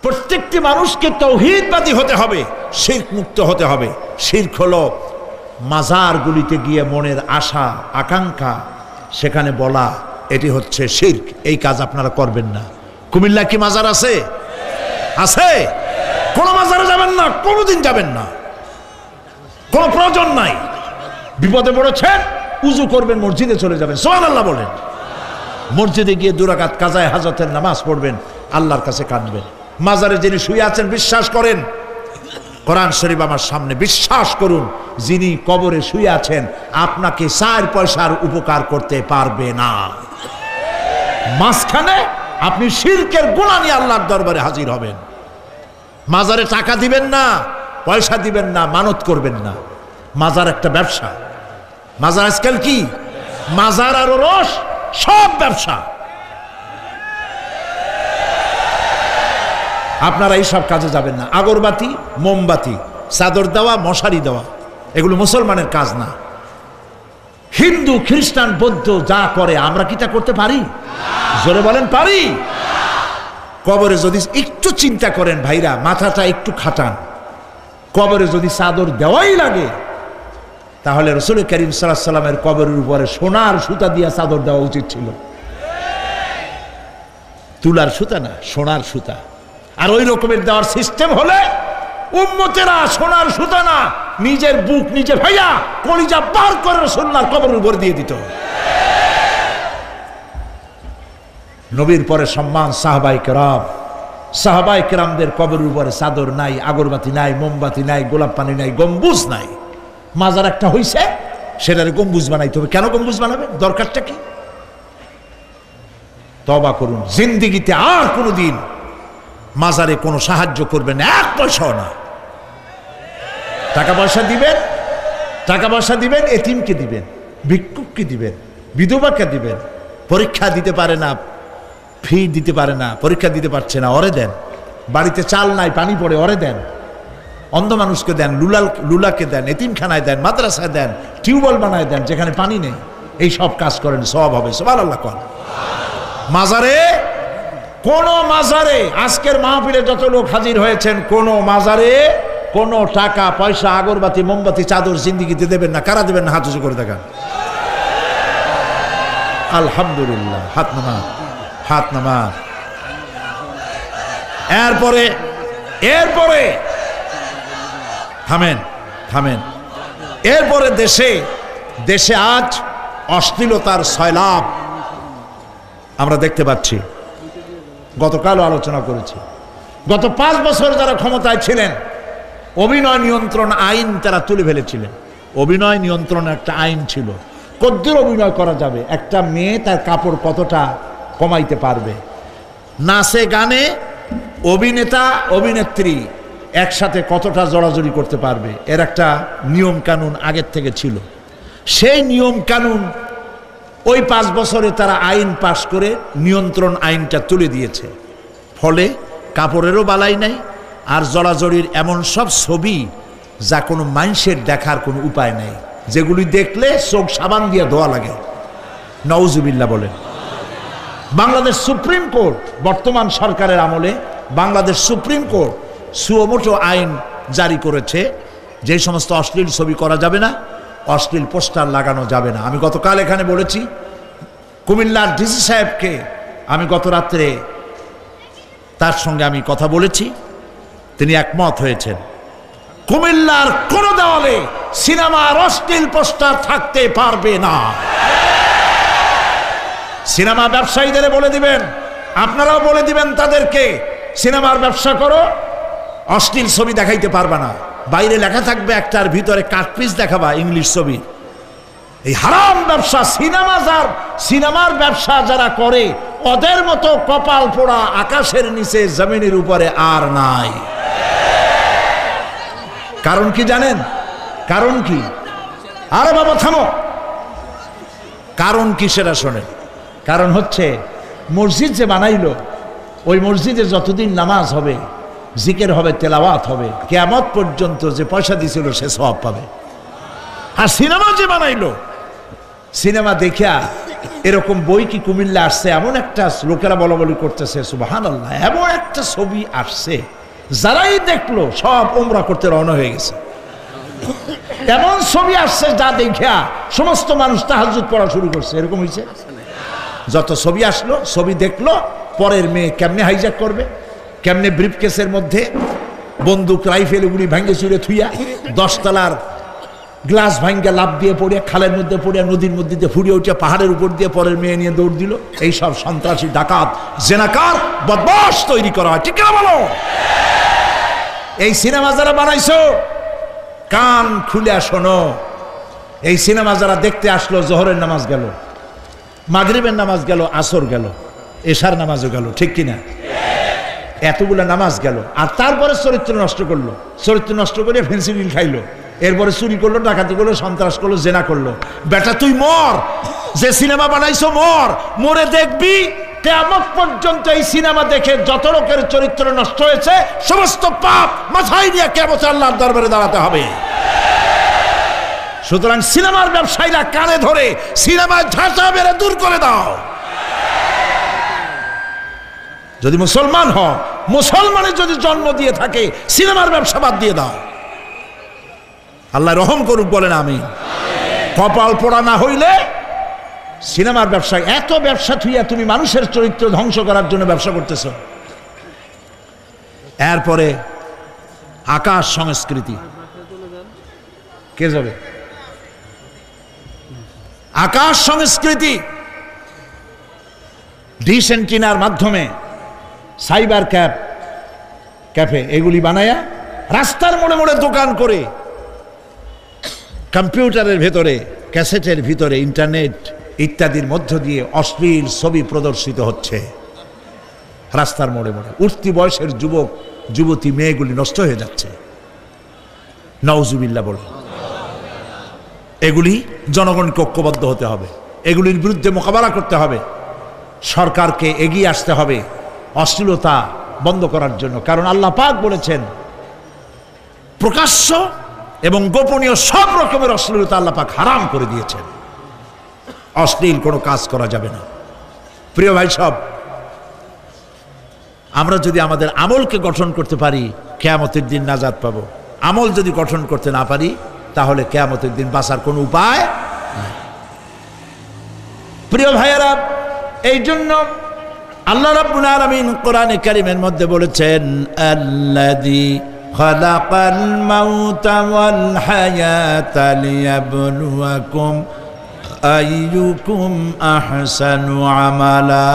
প্রত্যেকটি মানুষকে তাওহীদবাদী হতে হবে, শিরক মুক্ত হতে হবে। শিরক হলো মাজারগুলিতে গিয়ে মনের আশা আকাঙ্ক্ষা সেখানে বলা, এটি হচ্ছে শিরক। এই কাজ আপনারা করবেন না। কুমিল্লা কি মাজার আছে? আছে? কোন মাজারে যাবেন না, কোনোদিন যাবেন না, কোনো প্রয়োজন নাই। বিপদে পড়েছেন, উজু করবেন, মসজিদে চলে যাবেন, সুবহানাল্লাহ বলেন। মসজিদে গিয়ে 2 রাকাত কাজায়ে হাজতের নামাজ পড়বেন, আল্লাহর কাছে কাঁদবেন। মাজারে যিনি শুয়ে আছেন বিশ্বাস করেন, কোরআন শরীফ আমার সামনে, বিশ্বাস করুন যিনি কবরে শুয়ে আছেন আপনাকে 4 পয়সার উপকার করতে পারবে না। মাঝখানে আপনি শিরকের গুনাহ নিয়ে আল্লাহর দরবারে হাজির হবেন। মাজারে টাকা দিবেন না, পয়সা দিবেন না, মানত করবেন না। মাজার একটা ব্যবসা। মাজার আজকাল কি? মাজার আর রস সব ব্যবসা। আপনারা এইসব কাজে যাবেন না। আগরবাতি, মোমবাতি, চাদর দেওয়া, মশারি দেওয়া, এগুলো মুসলমানের কাজ না। হিন্দু, খ্রিস্টান, বৌদ্ধ যা করে আমরা কি তা করতে পারি? জোরে বলেন, পারি? কবরে যদি একটু চিন্তা করেন ভাইরা, মাথাটা একটু খাটান, কবরে যদি চাদর দেওয়াই লাগে তাহলে রাসূল করিম সাল্লাল্লাহু আলাইহি সাল্লামের কবরের উপরে সোনার সুতা দিয়ে চাদর দেওয়া উচিত ছিল। তুলার সুতা না, সোনার সুতা। আর ওই রকমের দেওয়ার সিস্টেম হলে উম্মতেরা সোনার সুতা না, নিজের বুক নিজে ভাইয়া কলিজা পার করে রাসূলুল্লাহর কবরের উপর দিয়ে দিত। নবীর পরে সম্মান সাহাবায়ে কেরাম। সাহাবায়ে কেরামদের কবরের উপরে চাদর নাই, আগরবাতি নাই, মোমবাতি নাই, গোলাপ পানি নাই, গম্বুজ নাই। মাজার একটা হইছে, সেটারে গম্বুজ বানাইতে হবে। কেন গম্বুজ বানাবে? দরকারটা কি? তওবা করুন, জিন্দেগিতে আর কোনোদিন মাজারে কোনো সাহায্য করবেন, 1 পয়সাও না। টাকা পয়সা দিবেন, টাকা পয়সা দিবেন, এতিমকে দিবেন, ভিক্ষুককে দিবেন, বিধবাকে দিবেন। পরীক্ষা দিতে পারে না, ফি দিতে পারে না, পরীক্ষা দিতে পারছে না, ওরে দেন। বাড়িতে চাল নাই, পানি পড়ে, ওরে দেন। অন্ধ মানুষকে দেন, লুলাকে দেন, এতিমখানায় দেন, মাদ্রাসায় দেন, টিউবওয়েল বানায় দেন যেখানে পানি নেই। এই সব কাজ করেন, সওয়াব হবে। সুবহানাল্লাহ কোন মাজারে, কোন মাজারে, আজকের মাহফিলে যত লোক হাজির হয়েছেন, কোন মাজারে কোনো টাকা পয়সা, আগরবাতি, মোমবাতি, চাদর জিন্দেগিতে দেবেন না। কারা দেবেন না? হাত উঁচু করে দেখান। আলহামদুলিল্লাহ। হাত নামা, হাত নামা। এরপরে থামেন, থামেন। এরপরে দেশে আজ অশ্লীলতার সয়লাব আমরা দেখতে পাচ্ছি। গতকালও আলোচনা করেছি। গত 5 বছর যারা ক্ষমতায় ছিলেন, অভিনয় নিয়ন্ত্রণ আইন তারা তুলে ফেলেছিলেন। অভিনয় নিয়ন্ত্রণ একটা আইন ছিল, কতদূর অভিনয় করা যাবে, একটা মেয়ে তার কাপড় কতটা কমাইতে পারবে, নাচে গানে অভিনেতা অভিনেত্রী একসাথে কতটা জড়াজড়ি করতে পারবে, এর একটা নিয়ম কানুন আগের থেকে ছিল। সেই নিয়ম কানুন ওই 5 বছরে তারা আইন পাশ করে নিয়ন্ত্রণ আইনটা তুলে দিয়েছে। ফলে কাপড়েরও বালাই নাই, আর জড়াজড়ির এমন সব ছবি যা কোনো মানুষের দেখার কোনো উপায় নাই, যেগুলি দেখলে চোখ সাবান দিয়ে ধোয়া লাগে। নাউজুবিল্লাহ বলেন। বাংলাদেশ সুপ্রিম কোর্ট, বর্তমান সরকারের আমলে বাংলাদেশ সুপ্রিম কোর্ট সুমোটো আইন জারি করেছে, যে সমস্ত অশ্লীল ছবি করা যাবে না, অশ্লীল পোস্টার লাগানো যাবে না। আমি গতকাল এখানে বলেছি, কুমিল্লার ডিসি সাহেবকে আমি গত রাত্রে তার সঙ্গে আমি কথা বলেছি, তিনি একমত হয়েছেন। কুমিল্লার কোন দেওয়ালে সিনেমার অশ্লীল পোস্টার থাকতে পারবে না। সিনেমা ব্যবসায়ীদের বলে দিবেন, আপনারাও বলে দিবেন তাদেরকে, সিনেমার ব্যবসা করো, অশ্লীল ছবি দেখাইতে পারবে না। বাইরে লেখা থাকবে একটার ভিতরে কাটপিস দেখাবা ইংলিশ ছবি। এই হারাম ব্যবসা, সিনেমার ব্যবসা যারা করে ওদের মতো কপাল পোড়া আকাশের নিচে জমিনের উপরে আর নাই। কারণ কি জানেন? কারণ কি? আরে বাবা থামো। কারণ কি সেটা শোনেন। কারণ হচ্ছে মসজিদ যে বানাইলো, ওই মসজিদে যতদিন নামাজ হবে, জিকির হবে, তেলাওয়াত হবে, কিয়ামত পর্যন্ত যে পয়সা দিছিল সে সওয়াব পাবে। আর সিনেমা যে বানাইলো, সিনেমা দেখিয়া এরকম বই কি কুমিল্লা আসছে? এমন একটা লোকেরা বলা বলি করতেছে সুবহানাল্লাহ, এমন একটা ছবি আসছে যারাই দেখলো সব উমরা করতে রওনা হয়ে গেছে। এমন ছবি আসছে যা দেখা সমস্ত মানুষ তাহাজ্জুদ পড়া শুরু করছে। এরকম হয়েছে। যত ছবি আসলো, ছবি দেখলো, পরের মেয়ে কেমনে হাইজ্যাক করবে, কেমনে ব্রিফকেসের মধ্যে বন্দুক রাইফেল এগুলি ভাঙ্গে চুরে থুইয়া 10 তলার গ্লাস ভাঙ্গা লাভ দিয়ে পড়িয়া খালের মধ্যে পড়িয়া নদীর মধ্যে দিয়ে ফুরিয়ে উঠিয়া পাহাড়ের উপর দিয়ে পরের মেয়ে নিয়ে দৌড় দিল। এইসব সন্ত্রাসী, ডাকাত, জেনাকার, বদমাশ তৈরি করা হয়। ঠিক না বলো? এই সিনেমা যারা বানাইছো কান খুলে শোনো, এই সিনেমা যারা দেখতে আসলো জোহরের নামাজ গেল, মাগরিবের নামাজ গেল, আসর গেল, এশার নামাজও গেল, ঠিক কিনা? এতগুলা নামাজ গেল, আর তারপরে চরিত্র নষ্ট করলো। চরিত্র নষ্ট করে ফেন্সিডিল খাইলো, এরপরে চুরি করলো, ডাকাতি করলো, সন্ত্রাস করলো, জেনা করলো। বেটা তুই মর, যে সিনেমা বানাইছো মর, মরে দেখবি কিয়ামত পর্যন্ত এই সিনেমা দেখে যত লোকের চরিত্র নষ্ট হয়েছে সমস্ত পাপ মাথায় নিয়ে কিয়ামত আল্লাহর দরবারে দাঁড়াতে হবে। সুতরাং সিনেমার ব্যবসায়ীরা কানে ধরে সিনেমার ঝাঁটা বেড়ে দূর করে দাও। যদি মুসলমান হও, মুসলমানের যদি জন্ম দিয়ে থাকে, সিনেমার ব্যবসা বাদ দিয়ে দাও। আল্লাহ রহম করুক, বলেন আমিন। কপাল পোড়া না হইলে সিনেমার ব্যবসা, এত ব্যবসা থুইয়া তুমি মানুষের চরিত্র ধ্বংস করার জন্য ব্যবসা করতেছ। এরপরে আকাশ সংস্কৃতি, কে যাবে? আকাশ সংস্কৃতি ডিশ এন্টিনার মাধ্যমে সাইবার ক্যাফে এগুলি বানায়া রাস্তার মোড়ে মোড়ে দোকান করে কম্পিউটারের ভেতরে, ক্যাসেটের ভিতরে, ইন্টারনেট ইত্যাদির মধ্য দিয়ে অশ্লীল ছবি প্রদর্শিত হচ্ছে রাস্তার মোড়ে মোড়ে। উঠতি বয়সের যুবক যুবতী মেয়েগুলি নষ্ট হয়ে যাচ্ছে। নাউজুবিল্লাহ বলে। এগুলি জনগণকে ঐক্যবদ্ধ হতে হবে, এগুলির বিরুদ্ধে মোকাবেলা করতে হবে। সরকারকে এগিয়ে আসতে হবে অশ্লীলতা বন্ধ করার জন্য। কারণ আল্লাহ পাক বলেছেন প্রকাশ্য এবং গোপনীয় সব রকমের অশ্লীলতা আল্লাহ পাক হারাম করে দিয়েছেন। অশ্লীল কোনো কাজ করা যাবে না। প্রিয় ভাই সব, আমরা যদি আমাদের আমলকে গঠন করতে পারি কিয়ামতের দিন নাজাত পাবো। আমল যদি গঠন করতে না পারি তাহলে কিয়ামতের দিন বাঁচার কোনো উপায় নাই। প্রিয় ভাইয়েরা, এই জন্য আল্লাহ রাব্বুল আলামিন কোরআনে কারীমের মধ্যে বলেছেন আল্লাযী খালাকাল মাউতা ওয়াল হায়াতা লিয়াবলুয়াকুম আইয়ুকুম আহসানু আমালা।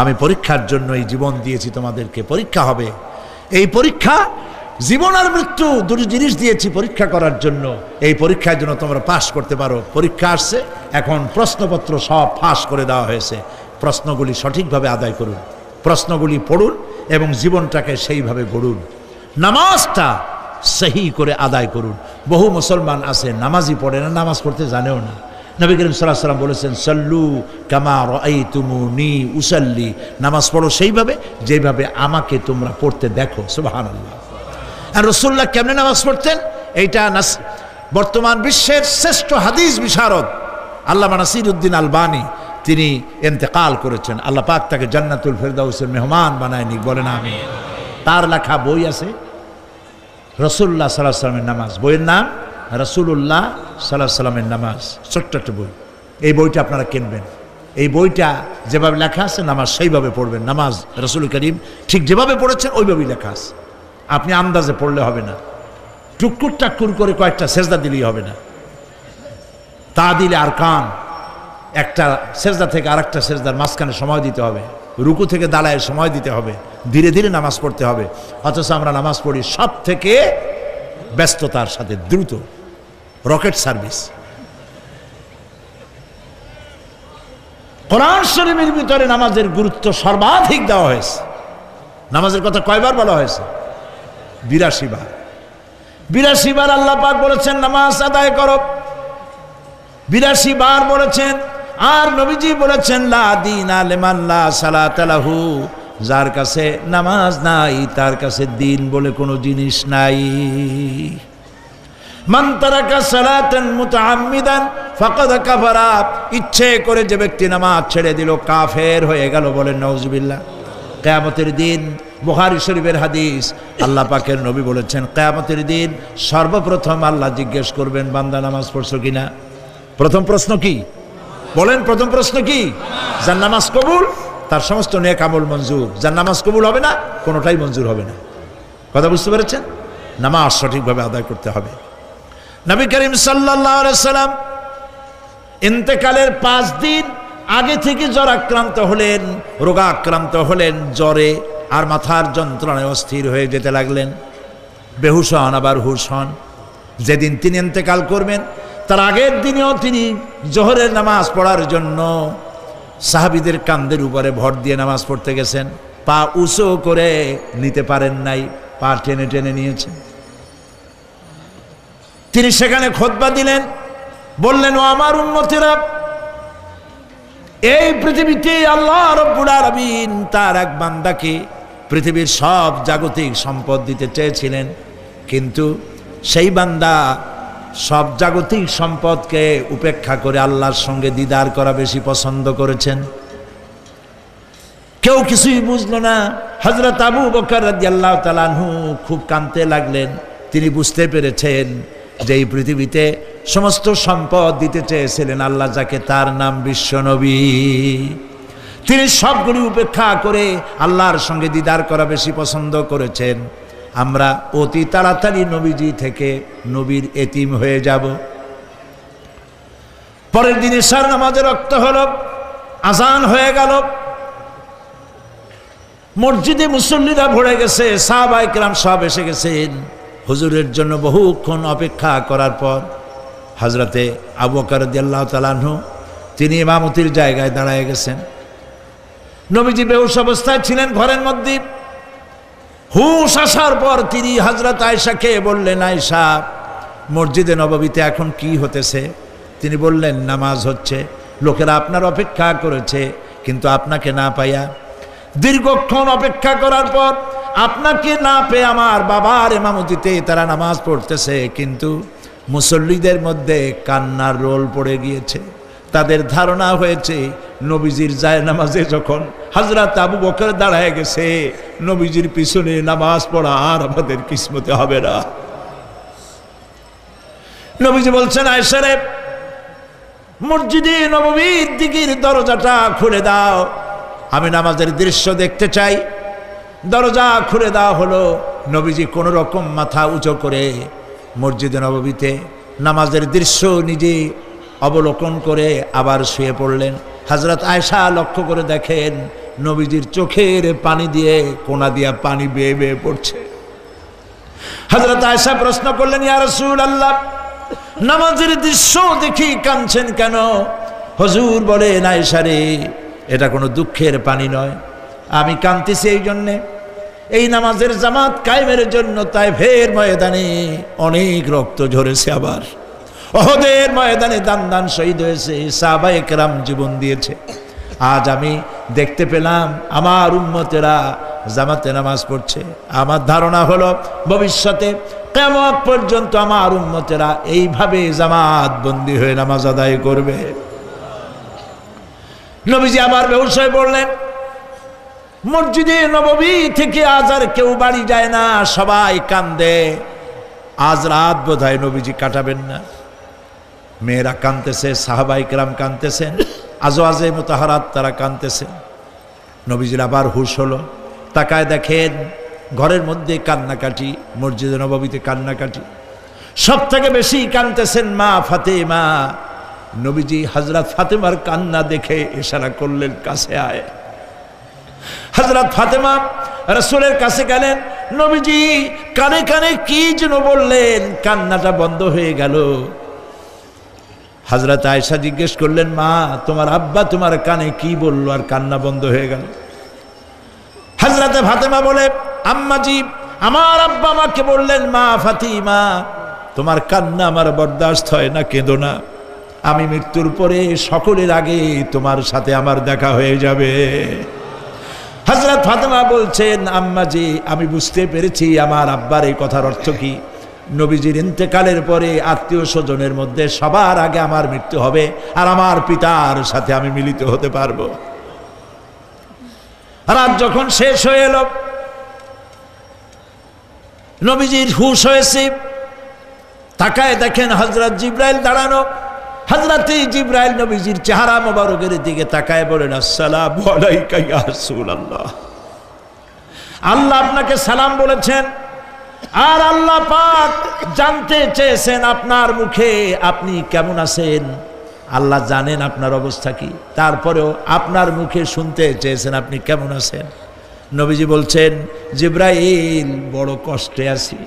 আমি পরীক্ষার জন্য এই জীবন দিয়েছি, তোমাদেরকে পরীক্ষা হবে। এই পরীক্ষা, জীবন আর মৃত্যু দুটো জিনিস দিয়েছি পরীক্ষা করার জন্য। এই পরীক্ষার জন্য তোমরা পাস করতে পারো। পরীক্ষা আসছে, এখন প্রশ্নপত্র সব ফাঁস করে দেওয়া হয়েছে। প্রশ্নগুলি সঠিকভাবে আদায় করুন, প্রশ্নগুলি পড়ুন এবং জীবনটাকে সেইভাবে গড়ুন। নামাজটা সহি করে আদায় করুন। বহু মুসলমান আছে নামাজই পড়ে না, নামাজ পড়তে জানেও না। নবী করিম সাল্লাল্লাহু আলাইহি ওয়াসাল্লাম বলেছেন সাল্লু কামা রাআইতুমুনি উসাল্লি, নামাজ পড়ো সেইভাবে যেভাবে আমাকে তোমরা পড়তে দেখো। সুবহানাল্লাহ। আর রাসূলুল্লাহ কেমনে নামাজ পড়তেন? এইটা বর্তমান বিশ্বের শ্রেষ্ঠ হাদিস বিশারদ আল্লামা নাসিরউদ্দিন আলবানী তিনি ইন্তেকাল করেছেন। আল্লাহ পাক তাকে জান্নাতুল ফেরদাউসের মেহমান বানায় নিক, বলেন আমিন। তার লেখা বই আছে রাসূলুল্লাহ সাল্লাল্লাহু আলাইহি ওয়াসাল্লামের নামাজ। বইয়ের নাম রাসূলুল্লাহ সাল্লাল্লাহু আলাইহি ওয়াসাল্লামের নামাজ। ছোট্ট একটা বই। এই বইটা আপনারা কিনবেন। এই বইটা যেভাবে লেখা আছে নামাজ সেইভাবে পড়বেন। নামাজ রাসূল করিম ঠিক যেভাবে পড়েছেন ওইভাবেই লেখা আছে। আপনি আন্দাজে পড়লে হবে না, টুকুর টাক্কুর করে কয়েকটা সেজদা দিলেই হবে না। তা দিলে আর কান, একটা সেজদা থেকে আরেকটা সেজদার মাঝখানে সময় দিতে হবে, রুকু থেকে দাঁড়ায় সময় দিতে হবে, ধীরে ধীরে নামাজ পড়তে হবে। অথচ আমরা নামাজ পড়ি সব থেকে ব্যস্ততার সাথে, দ্রুত, রকেট সার্ভিস। কোরআন শরীফের ভিতরে নামাজের গুরুত্ব সর্বাধিক দেওয়া হয়েছে। নামাজের কথা কয়বার বলা হয়েছে? 82 বার। 82 বার আল্লাহ পাক বলেছেন নামাজ আদায় করো। 82 বার বলেছেন। আর নবীজি বলেছেন লা দীনা লিমান লা সালাতা লাহু, যার কাছে নামাজ নাই তার কাছে দিন বলে কোনো জিনিস নাই। মান তারাকা সালাতান মুতাআম্মিদান ফাকাদ কাফারা, ইচ্ছে করে যে ব্যক্তি নামাজ ছেড়ে দিল কাফের হয়ে গেল। বলেন নাউজুবিল্লাহ। কিয়ামতের দিন, বুখারী শরীফের হাদিস, আল্লাহ পাকের নবী বলেছেন কিয়ামতের দিন সর্বপ্রথম আল্লাহ জিজ্ঞেস করবেন বান্দা নামাজ পড়ছো কিনা। প্রথম প্রশ্ন কি বলেন? প্রথম প্রশ্ন কি? যার নামাজ কবুল তার সমস্ত নেক আমল মঞ্জুর, যার নামাজ কবুল হবে না কোনোটাই মঞ্জুর হবে না। কথা বুঝতে পেরেছেন? নামাজ সঠিকভাবে আদায় করতে হবে। নবী করিম সাল্লাল্লাহু আলাইহি সাল্লাম ইন্তেকালের 5 দিন আগে থেকে জ্বর আক্রান্ত হলেন, রোগাক্রান্ত হলেন, জ্বরে আর মাথার যন্ত্রণায় অস্থির হয়ে যেতে লাগলেন। বেহুশ হন, আবার হুশ হন। যেদিন তিনি ইন্তেকাল করবেন তার আগের দিনেও তিনি জোহরের নামাজ পড়ার জন্য সাহাবীদের কাঁধের উপরে ভর দিয়ে নামাজ পড়তে গেছেন। পা উঁচু করে নিতে পারেন নাই, পা টেনে টেনে নিয়েছেন। তিনি সেখানে খুতবা দিলেন, বললেন ও আমার উম্মতেরা, এই পৃথিবীতে আল্লাহ রাব্বুল আলামিন তার এক বান্দাকে পৃথিবীর সব জাগতিক সম্পদ দিতে চেয়েছিলেন, কিন্তু সেই বান্দা সব জাগতিক সম্পদকে উপেক্ষা করে আল্লাহর সঙ্গে দিদার করা বেশি পছন্দ করেছেন। কেউ কিছুই বুঝলো না। হযরত আবু বকর রাদিয়াল্লাহু তাআলা আনহু খুব কাঁদতে লাগলেন। তিনি বুঝতে পেরেছেন যে এই পৃথিবীতে সমস্ত সম্পদ দিতে চেয়েছিলেন আল্লাহ যাকে, তার নাম বিশ্বনবী। তিনি সবগুলি উপেক্ষা করে আল্লাহর সঙ্গে দিদার করা বেশি পছন্দ করেছেন। আমরা অতি তাড়াতাড়ি নবীজি থেকে নবীর এতিম হয়ে যাব। পরের দিন ইশার নামাজের রক্ত হলো, আজান হয়ে গেল। মসজিদে মুসল্লিরা ভরে গেছে, সাহাবায়ে কেরাম সব এসে গেছেন। হুজুরের জন্য বহুক্ষণ অপেক্ষা করার পর হযরতে আবু বকর রাদিয়াল্লাহু তাআলা আনহু তিনি ইমামতির জায়গায় দাঁড়ায় গেছেন। নবীজি বেহুশ অবস্থায় ছিলেন ঘরের মধ্যে। হুশ আসার পর তিনি হযরত আয়েশাকে বললেন, আয়েশা, মসজিদে নববীতে এখন কি হতেছে? তিনি বললেন, নামাজ হচ্ছে। লোকেরা আপনার অপেক্ষা করেছে, কিন্তু আপনাকে না পাইয়া দীর্ঘক্ষণ অপেক্ষা করার পর আপনাকে না পেয়ে আমার বাবার ইমামতিতে তারা নামাজ পড়তেছে, কিন্তু মুসল্লিদের মধ্যে কান্নার রোল পড়ে গিয়েছে। তাদের ধারণা হয়েছে নবীজির জায়নামাজে যখন হযরত আবু বকর দাঁড়ায় গেছে, নবীজির পিছনে নামাজ পড়া আর আমাদের কিসমতে হবে না। নবীজি বলছেন, আয়েশা রে, মসজিদে নববীর দিকের দরজাটা খুলে দাও, আমি নামাজের দৃশ্য দেখতে চাই। দরজা খুলে দেওয়া হলো। নবীজি কোনো রকম মাথা উঁচু করে মসজিদে নববীতে নামাজের দৃশ্য নিজে অবলোকন করে আবার শুয়ে পড়লেন। হযরত আয়েশা লক্ষ্য করে দেখেন নবীজির চোখের পানি দিয়ে কোনা দিয়া পানি বেয়ে বেয়ে পড়ছে। হযরত আয়েশা প্রশ্ন করলেন, ইয়া রাসূলুল্লাহ, নামাজের দৃশ্য দেখি কাঁদছেন কেন? হুজুর বলেন, আয়েশা রে, এটা কোনো দুঃখের পানি নয়, আমি কাঁদতেছি এই জন্যে, এই নামাজের জামাত কায়েমের জন্য তায়েফের ময়দানে অনেক রক্ত ঝরেছে, আবার উহুদের ময়দানে দান দান শহীদ হয়েছে, সাহাবায়ে কেরাম জীবন দিয়েছে। আজ আমি দেখতে পেলাম আমার উম্মতেরা জামাতে নামাজ পড়ছে। আমার ধারণা হলো ভবিষ্যতে কিয়ামত পর্যন্ত আমার উম্মতেরা এইভাবে জামাত বন্দী হয়ে নামাজ আদায় করবে। নবীজি আবার বেহুশ হয়ে পড়লেন। মসজিদে নববী থেকে আজ আর কেউ বাড়ি যায় না, সবাই কান্দে। আজ রাত বোধহয় নবীজি কাটাবেন না। মেয়েরা কাঁদতেছে, সাহাবায়ে কেরাম কাঁদতেছেন, আজওয়াজে মুতাহারাত তারা কাঁদতেছেন। নবীজির আবার হুশ হলো, তাকায় দেখেন ঘরের মধ্যে কান্নাকাটি, মসজিদে নববীতে কান্নাকাটি। সব থেকে বেশি কাঁদতেছেন মা ফাতেমা। নবীজি হযরত ফাতেমার কান্না দেখে ইশারা করলেন, কাছে আয়। হযরত ফাতেমা রাসূলের কাছে গেলেন। নবীজি কানে কানে কি যেন বললেন, কান্নাটা বন্ধ হয়ে গেল। হযরত আয়েশা জিজ্ঞেস করলেন, মা, তোমার আব্বা তোমার কানে কি বললো আর কান্না বন্ধ হয়ে গেল? হযরতে ফাতেমা বলে, আম্মাজি, আমার আব্বা আমাকে বললেন, মা ফাতিমা, তোমার কান্না আমার বরদাস্ত হয় না, কেঁদো না, আমি মৃত্যুর পরে সকলের আগে তোমার সাথে আমার দেখা হয়ে যাবে। হযরত ফাতেমা বলছেন, আম্মাজি, আমি বুঝতে পেরেছি আমার আব্বার এই কথার অর্থ কি। নবীজির ইন্তেকালের পরে আত্মীয় স্বজনের মধ্যে সবার আগে আমার মৃত্যু হবে, আর আমার পিতার সাথে আমি মিলিত হতে পারবো। রাত যখন শেষ হয়ে এলো, নবীজির হুঁশ হয়েছে, তাকায় দেখেন হযরত জিবরাইল দাঁড়ানো। হযরত জিবরাইল নবীজির চেহারা মোবারকের দিকে তাকায় বলেন, আসসালামু আলাইকা ইয়া রাসূলুল্লাহ। আল্লাহ আপনাকে সালাম বলেছেন, আর আল্লাহ পাক জানতে চেয়েছেন আপনার মুখে আপনি কেমন আছেন। আল্লাহ জানেন আপনার অবস্থা কি, তারপরেও আপনার মুখে শুনতে চেয়েছেন আপনি কেমন আছেন। নবীজি বলছেন, জিবরাইল বড় কষ্টে আছি,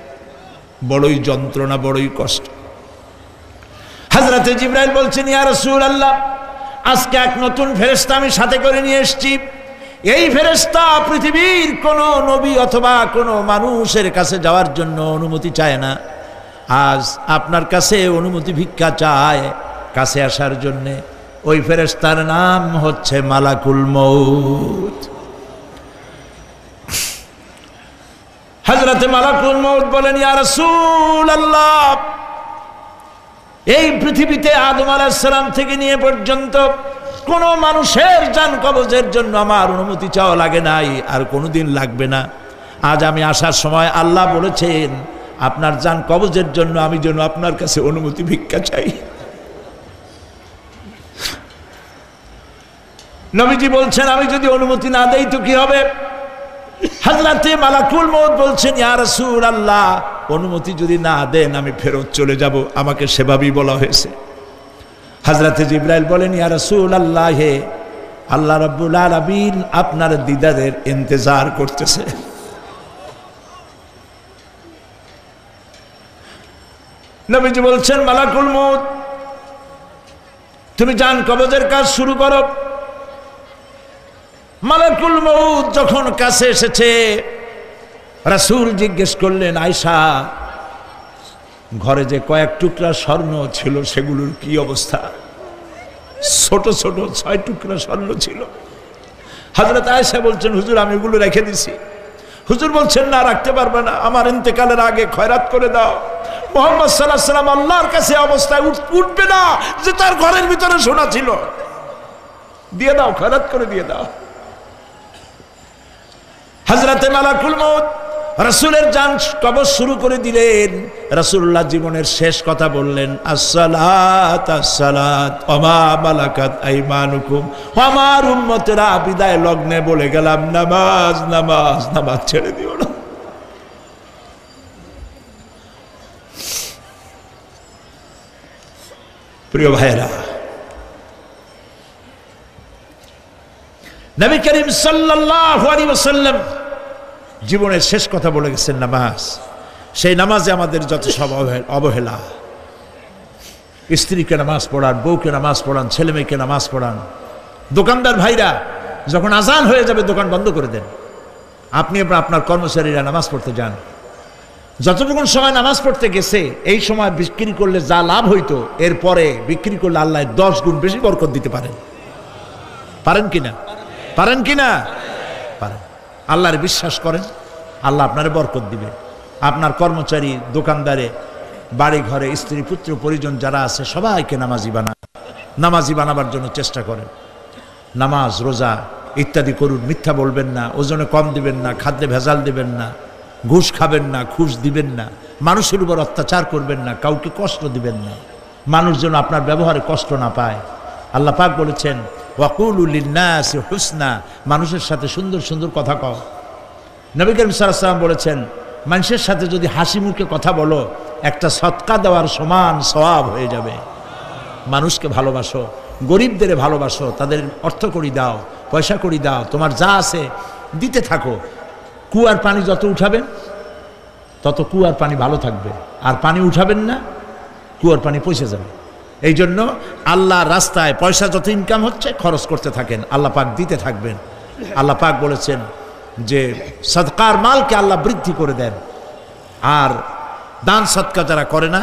বড়ই যন্ত্রণা, বড়ই কষ্ট। হযরতে জিবরাইল বলছেন, ইয়া রাসূলুল্লাহ, আজকে এক নতুন ফেরেশতা আমি সাথে করে নিয়ে এসেছি। এই ফেরেশতা পৃথিবীর কোনো নবী অথবা কোনো মানুষের কাছে যাওয়ার জন্য অনুমতি চায় না, আজ আপনার কাছে অনুমতি ভিক্ষা চায় কাছে আসার জন্য। ওই ফেরেশতার নাম হচ্ছে মালাকুল মউত। হযরতে মালাকুল মউত বলেন, ইয়া রাসূলুল্লাহ, এই পৃথিবীতে আদম আলাইহিস সালাম থেকে নিয়ে পর্যন্ত কোন মানুষের জান কবজের জন্য আমার অনুমতি চাওয়া লাগে নাই, আর কোনোদিন লাগবে না। আজ আমি আসার সময় আল্লাহ বলেছেন আপনার জান কবজের জন্য আমি যেন আপনার কাছে অনুমতি ভিক্ষা চাই। নবীজি বলছেন, আমি যদি অনুমতি না দেই তো কি হবে? হযরতে মালাকুল মউত বলছেন, ইয়া রাসূলুল্লাহ, অনুমতি যদি না দেন আমি ফেরত চলে যাব, আমাকে সেভাবেই বলা হয়েছে। হযরতে জিবরাইল বলেন, ইয়া রাসূলুল্লাহ, হে আল্লাহ রাব্বুল আলামিন আপনার দিদারের ইন্তজার করতেছে। নবীজি বলছেন, মালাকুল মউত, তুমি জান কবজের কাজ শুরু করো। মালাকুল মউত যখন কাছে এসেছে, রাসূল জিজ্ঞেস করলেন, আয়েশা, ঘরে যে কয়েক টুকরা স্বর্ণ ছিল সেগুলোর কি অবস্থা? ছোট ছোট 6 টুকরা স্বর্ণ ছিল। হযরত আয়েশা বলছেন, হুজুর আমি এগুলো রেখে দিছি। হুজুর বলছেন, না, রাখতে পারবে না, আমার ইন্তেকালের আগে খয়রাত করে দাও। মুহাম্মদ সাল্লাল্লাহু আলাইহি ওয়াসাল্লাম আল্লাহর কাছে অবস্থায় উঠবে না যে তার ঘরের ভিতরে সোনা ছিল, দিয়ে দাও, খয়রাত করে দিয়ে দাও। হযরতে মালাকুল মউত রাসূলের জান কবজ শুরু করে দিলেন। রাসূলুল্লাহ জীবনের শেষ কথা বললেন, আসসালাত আসসালাত ওয়া মা মালাকাত আইমানুকুম। আমার উম্মতেরা বিদায় লগ্নে বলে গেলাম, নামাজ নামাজ নামাজ ছেড়ে দিও না। প্রিয় ভাইরা, নবী করিম সাল্লাল্লাহু আলাইহি ওয়াসাল্লাম জীবনের শেষ কথা বলে গেছেন নামাজ। সেই নামাজে আমাদের যত সব অবহেলা, স্ত্রীকে নামাজ পড়ান, বউকে নামাজ পড়ান, ছেলে মেয়েকে নামাজ পড়ান। দোকানদার ভাইরা যখন আজান হয়ে যাবে দোকান বন্ধ করে দেন, আপনি আপনার কর্মচারীরা নামাজ পড়তে যান। যতটুকুন সময় নামাজ পড়তে গেছে এই সময় বিক্রি করলে যা লাভ হইতো এরপরে বিক্রি করলে আল্লাহ 10 গুণ বেশি বরকত দিতে পারেন। পারেন কিনা? পারেন কিনা? পারেন। আল্লাহর বিশ্বাস করেন, আল্লাহ আপনারে বরকত দিবে। আপনার কর্মচারী, দোকানদারে, বাড়ি ঘরে স্ত্রী পুত্র পরিজন যারা আছে সবাইকে নামাজি বানান। নামাজি বানাবার জন্য চেষ্টা করেন। নামাজ রোজা ইত্যাদি করুন। মিথ্যা বলবেন না, ওজনে কম দিবেন না, খাদ্যে ভেজাল দিবেন না, ঘুষ খাবেন না, ঘুষ দিবেন না, মানুষের উপর অত্যাচার করবেন না, কাউকে কষ্ট দিবেন না, মানুষ যেন আপনার ব্যবহারে কষ্ট না পায়। আল্লাহ পাক বলেছেন, ওয়াকুলু লিন্নাসি হুসনা, মানুষের সাথে সুন্দর সুন্দর কথা কও। নবী করিম সাল্লাল্লাহু আলাইহি ওয়াসাল্লাম বলেছেন, মানুষের সাথে যদি হাসি মুখে কথা বলো একটা সদকা দেওয়ার সমান সওয়াব হয়ে যাবে। মানুষকে ভালোবাসো, গরিবদের ভালোবাসো, তাদের অর্থ করি দাও, পয়সা করি দাও, তোমার যা আছে দিতে থাকো। কুয়ার পানি যত উঠাবেন তত কুয়ার পানি ভালো থাকবে, আর পানি উঠাবেন না কুয়ার পানি পচে যাবে। এই জন্য আল্লাহর রাস্তায় পয়সা যত ইনকাম হচ্ছে খরচ করতে থাকেন, আল্লাহ পাক দিতে থাকবেন। আল্লাহ পাক বলেছেন যে সদকার মালকে আল্লাহ বৃদ্ধি করে দেন, আর দান সদকা যারা করে না,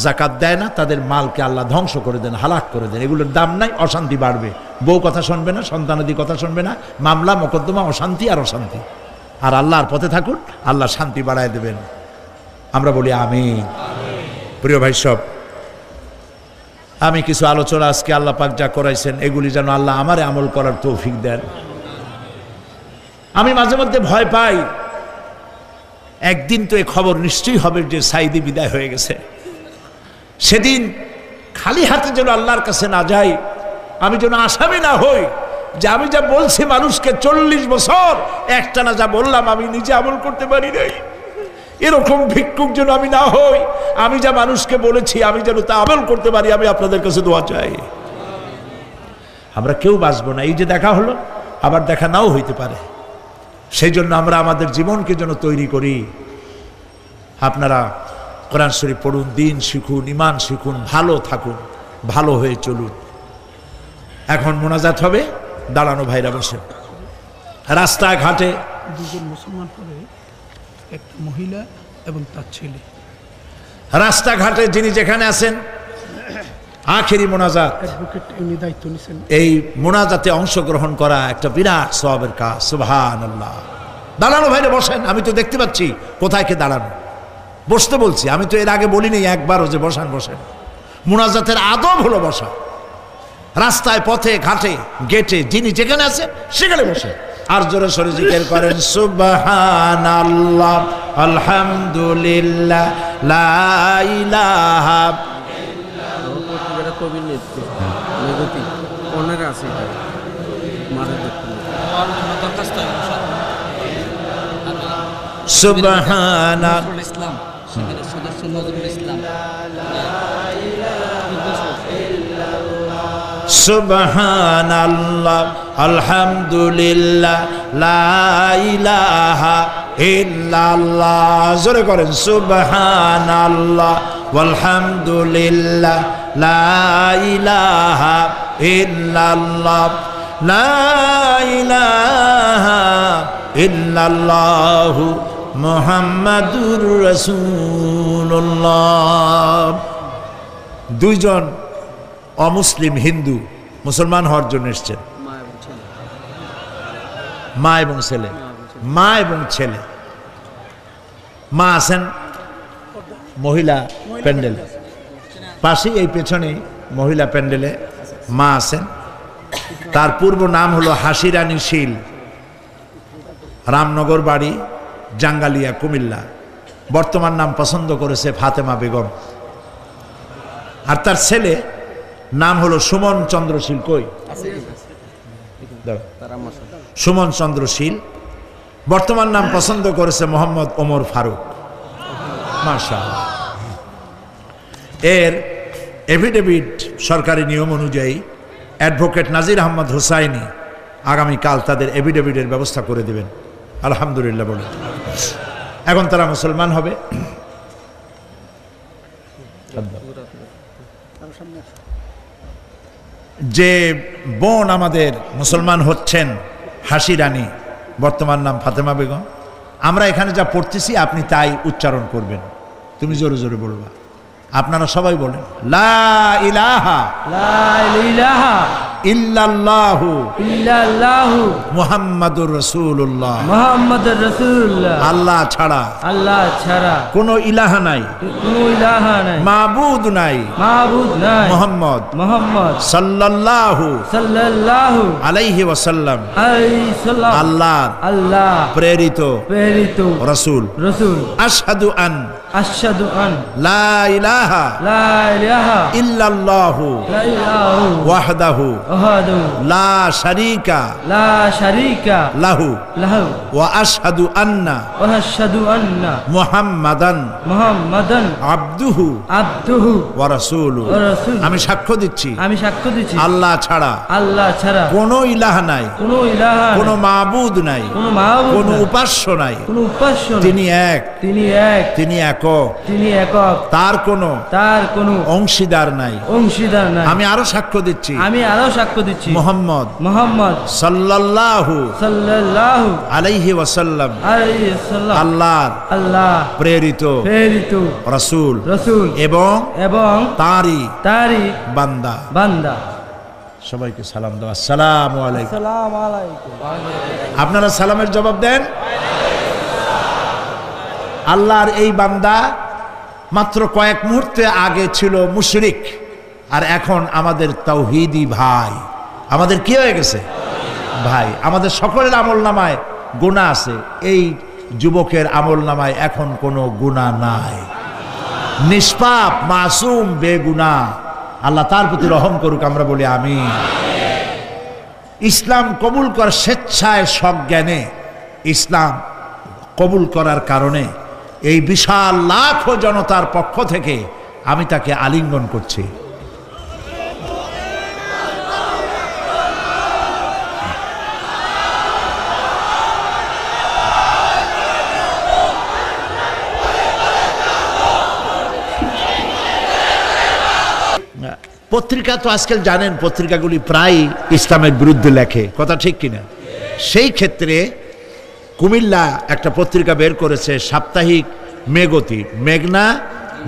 জাকাত দেয় না, তাদের মালকে আল্লাহ ধ্বংস করে দেন, হালাক করে দেন। এগুলোর দাম নাই, অশান্তি বাড়বে। বউ কথা শুনবে না, সন্তানাদি কথা শুনবে না, মামলা মোকদ্দমা, অশান্তি আর অশান্তি। আর আল্লাহর পথে থাকুন, আল্লাহ শান্তি বাড়ায় দেবেন। আমরা বলি আমিন। প্রিয় ভাই সব, আমি কিছু আলোচনা আজকে আল্লাহ পাক যা করাইছেন এগুলি যেন আল্লাহ আমারে আমল করার তৌফিক দেন। আমি মাঝে মধ্যে ভয় পাই, একদিন তো এই খবর নিশ্চয়ই হবে যে সাইদি বিদায় হয়ে গেছে। সেদিন খালি হাতে যেন আল্লাহর কাছে না যাই, আমি যেন আসামি না হই যে আমি যা বলছি মানুষকে 40 বছর একটানা যা বললাম আমি নিজে আমল করতে পারি নাই। এরকম ভিক্ষুক যেন আমি না হই, আমি যা মানুষকে বলেছি আমি যেন তা আমল করতে পারি। আমি আপনাদের কাছে দোয়া চাই। আমরা কেউ বাঁচবো না, এই যে দেখা হলো আবার দেখা নাও হইতে পারে। সেই জন্য আমরা আমাদের জীবনকে যেন তৈরি করি। আপনারা কোরআন শরীফ পড়ুন, দিন শিখুন, ইমান শিখুন, ভালো থাকুন, ভালো হয়ে চলুন। এখন মোনাজাত হবে, দাঁড়ানো ভাইরা বসেন। রাস্তাঘাটে দুজন মুসলমান করে একটা মহিলা এবং তার ছেলে, রাস্তাঘাটে যিনি যেখানে আছেন, আখেরি মোনাজাত, অ্যাডভোকেট উনি দায়িত্ব নিয়েছেন। এই মোনাজাতে অংশগ্রহণ করা একটা বিরাট সওয়াবের কাজ। সুবহানাল্লাহ। দাঁড়ানো ভাইরা বসেন। আমি তো দেখতে পাচ্ছি কোথায় কে দাঁড়ানো, বসতে বলছি। আমি তো এর আগে বলিনি একবারও যে বসান বসেন। মোনাজাতের আদব হলো বসা। রাস্তায়, পথে, ঘাটে, গেটে যিনি যেখানে আছেন সেখানে বসে আর জোরে সরে জিকির করেন সুবহানাল্লাহ, আলহামদুলিল্লাহ, লা ইলাহা ইল্লাল্লাহ। কবির নেতৃত্ব নগতি কোণের আছে মারা দেখতে সুবহানা ইসলাম সেখানে সদস্য নজরুল ইসলাম। সুবহানাল্লাহ, আলহামদুলিল্লাহ, লা ইলাহা ইল্লাল্লাহ। জোরে করেন সুবহানাল্লাহ, আলহামদুলিল্লাহ, লা ইলাহা ইল্লাল্লাহ, লা ইলাহা ইল্লাল্লাহু মুহাম্মাদুর রাসূলুল্লাহ। দুইজন অমুসলিম হিন্দু মুসলমান হওয়ার জন্য এসছেন, মা এবং ছেলে। মা এবং ছেলে, মা আছেন মহিলা প্যান্ডেলে, পাশেই এই পেছনে মহিলা প্যান্ডেলে মা আছেন। তার পূর্ব নাম হলো হাসিরানী শীল, রামনগর বাড়ি, জাঙ্গালিয়া, কুমিল্লা। বর্তমান নাম পছন্দ করেছে ফাতেমা বেগম। আর তার ছেলে নাম হলো সুমন চন্দ্রশীল। কই সুমন চন্দ্রশীল। বর্তমান নাম পছন্দ করেছে মোহাম্মদ ওমর ফারুক। মাশাআল্লাহ। এর এফিডেভিট সরকারি নিয়ম অনুযায়ী অ্যাডভোকেট নাজির আহমদ হুসাইনি আগামীকাল তাদের এফিডেভিটের ব্যবস্থা করে দেবেন। আলহামদুলিল্লাহ বলে এখন তারা মুসলমান হবে। যে বোন আমাদের মুসলমান হচ্ছেন হাসি রানী, বর্তমান নাম ফাতেমা বেগম, আমরা এখানে যা পড়তেছি আপনি তাই উচ্চারণ করবেন। তুমি জোরে জোরে বলবা। আপনারা সবাই বলেন লা ইলাহা ইল্লাল্লাহু মুহাম্মাদুর রাসূলুল্লাহ। আল্লাহ ছাড়া কোনো ইলাহা নাই, মাবুদ নাই, মুহাম্মদ সাল্লাল্লাহু আলাইহি ওয়াসাল্লাম আল্লাহর প্রেরিত রাসূল। আশহাদু আন লা ইলাহা ইল্লাল্লাহু ওয়াহদাহু লা শারীকা লাহু ওয়া আশহাদু আন্না মুহাম্মাদান আবদুহু ওয়া রাসূলুহু। আমি সাক্ষ্য দিচ্ছি আল্লাহ ছাড়া কোনো ইলাহা নাই, কোনো মাবুদ নাই, কোনো উপাস্য নাই। তিনি এক, তিনি একক, তার কোনো অংশীদার নাই। আমি আরো সাক্ষ্য দিচ্ছি মুহাম্মদ সাল্লাল্লাহু আলাইহি ওয়াসাল্লাম আল্লাহর প্রেরিত রাসূল এবং তারই বান্দা। সবাইকে সালাম দাও। আসসালামু আলাইকুম। আপনারা সালামের জবাব দেন। আল্লাহর এই বান্দা মাত্র কয়েক মুহূর্তে আগে ছিল মুশরিক, আর এখন আমাদের তাওহীদি ভাই। আমাদের কি হয়ে গেছে? ভাই। আমাদের সকলের আমলনামায় গুনাহ আছে, এই যুবকের আমলনামায় এখন কোনো গুনাহ নাই, নিষ্পাপ মাসুম বেগুনাহ। আল্লাহ তার প্রতি রহম করুক, আমরা বলি আমিন। ইসলাম কবুল করার স্বেচ্ছায় সজ্ঞানে ইসলাম কবুল করার কারণে এই বিশাল লাখো জনতার পক্ষ থেকে আমি তাকে আলিঙ্গন করছি। পত্রিকা তো আজকাল জানেন, পত্রিকাগুলি প্রায় ইসলামের বিরুদ্ধে লেখে, কথা ঠিক কিনা? সেই ক্ষেত্রে কুমিল্লা একটা পত্রিকা বের করেছে, সাপ্তাহিক মেঘতি, মেঘনা,